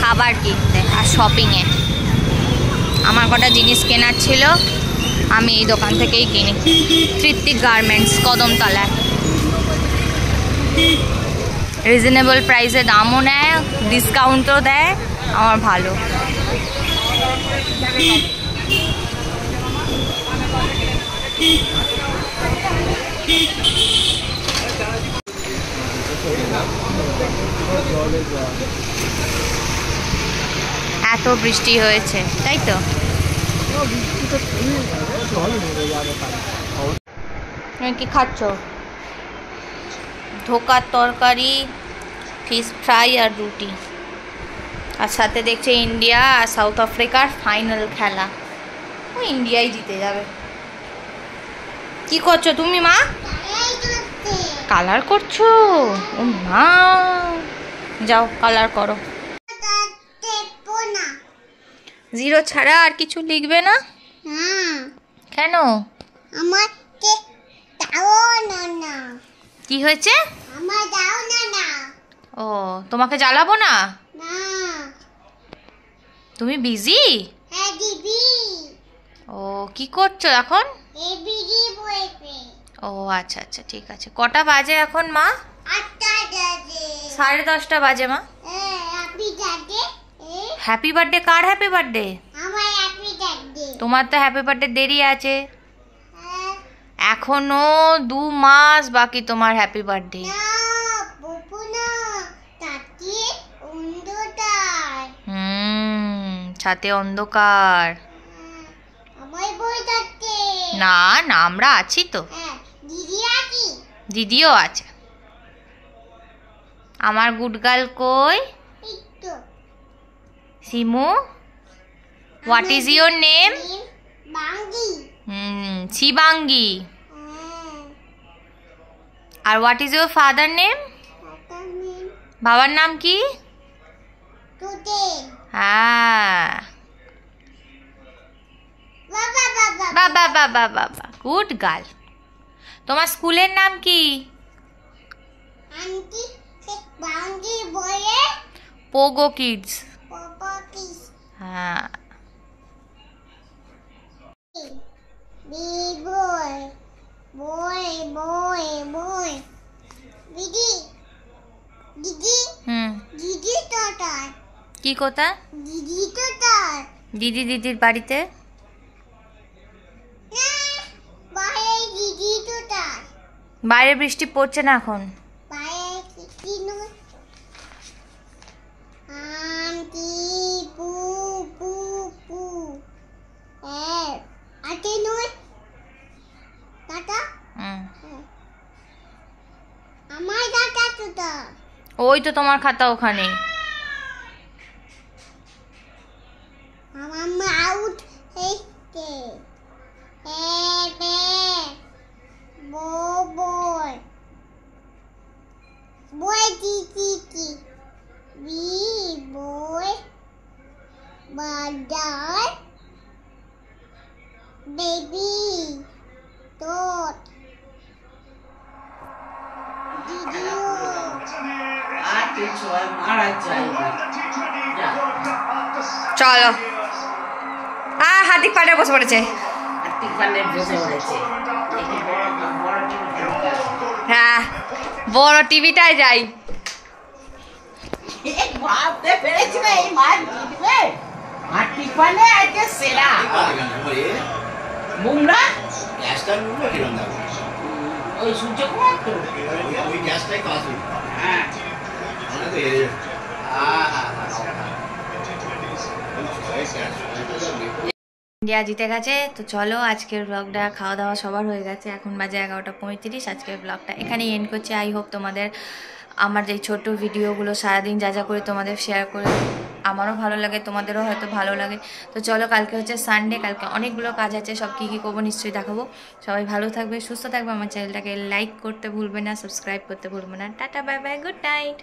খাবার কিনতে আর শপিংয়ে। আমার কটা জিনিস কেনার ছিল, আমি এই দোকান থেকেই কিনি, তৃপ্তি গার্মেন্টস, কদমতলায়। রিজনেবল প্রাইসে দামও নেয়, ডিসকাউন্টও দেয়, আমার ভালো। এত বৃষ্টি হয়েছে, তাই তো? তুমি কি খাচ্ছ? ধোকার তরকারি, ফিশ ফ্রাই আর রুটি। আর সাথে দেখছে ইন্ডিয়া আর সাউথ আফ্রিকার ফাইনাল খেলা। ও ইন্ডিয়াই জিতে যাবে। কি করছো তুমি মা? কালার করছো? ও মা, যাও কালার করো। জিরো ছাড়া আর কিছু লিখবে না? না কেন? আমাকে দাও না না কি হয়েছে? আমার দাও না না ও, তোমাকে জ্বালাবো না? না তুমি বিজি? হ্যাঁ দিবি ও, কি করছো এখন? এই বিড়ি বইবে ও আচ্ছা আচ্ছা, ঠিক আছে। কটা বাজে এখন মা? 8টা বাজে 10:30 বাজে মা। Happy birthday happy birthday? কার হ্যাপি বার্থডে? আমার হ্যাপি বার্থডে তোমার তো হ্যাপি বার্থডে দেরি আছে, হ্যাঁ এখনো 2 মাস বাকি তোমার হ্যাপি বার্থডে। না বপু না তাতে অন্ধকার ছাতে অন্ধকার। আমার বই যাচ্ছে না না, আমরা আছি তো, হ্যাঁ দিদি আছি দিদিও আছে। আমার গুড গার্ল কই? একটু Simu, what is your name? বাঙ্গি শিবাঙ্গী। আর what is your father name? বাবার নাম কি? টুটে হ্যাঁ, বাবা বাবা বাবা বাবা বাবা, গুড গার্ল। তোমার স্কুলের নাম কি? আন্টি সে বাঙ্গি বলে পোগো কিডস। পাপা কিস হ্যাঁ, বি বয় বয় বয় বয় দিদি দিদি দিদি তো তার কি কথা? দিদি তো তার দিদি দিদির বাড়িতে। বাইরে দিদি তো তার বাইরে বৃষ্টি পড়ছে না এখন। বাইরে কি নয় আন্টি পু পু পু আতে নয় টাটা আমার টাটা তো তার ওই তো তোমার খাতা ওখানে। আমার আউট হেতে বে boy boy titi b boy badai baby dot didio আর তুই ছয় মারা চাই চলো। হাতি পাড়ে বসে পড়েছে। আর্থিক পান্ডে বসে পড়েছে। হ্যাঁ, বড় টিভিটাই যাই। ভাবতে পেরেছি না এই মাছ জিতবে। আর্থিক পান্ডে আজকে সেরা। বুমরা গ্যাসটা নিলো কিরম দাম? ওই সূর্যকুমার তো। ওই গ্যাসটাই তো আসবে। হ্যাঁ আমরা তো এর ইন্ডিয়া জিতে গেছে। তো চলো, আজকের ব্লগটা খাওয়া দাওয়া সবার হয়ে গেছে, এখন বাজে 11:35। আজকের ব্লগটা এখানেই এন্ড করছি। আই হোপ তোমাদের আমার যে ছোট ভিডিওগুলো সারাদিন যা যা করে তোমাদের শেয়ার করে আমারও ভালো লাগে, তোমাদেরও হয়তো ভালো লাগে। তো চলো, কালকে হচ্ছে সানডে, কালকে অনেকগুলো কাজ আছে, সব কী কী করবো নিশ্চয়ই দেখাবো। সবাই ভালো থাকবে, সুস্থ থাকবে, আমার চ্যানেলটাকে লাইক করতে ভুলবে না, সাবস্ক্রাইব করতে ভুলবে না। Tata, bye bye, good night.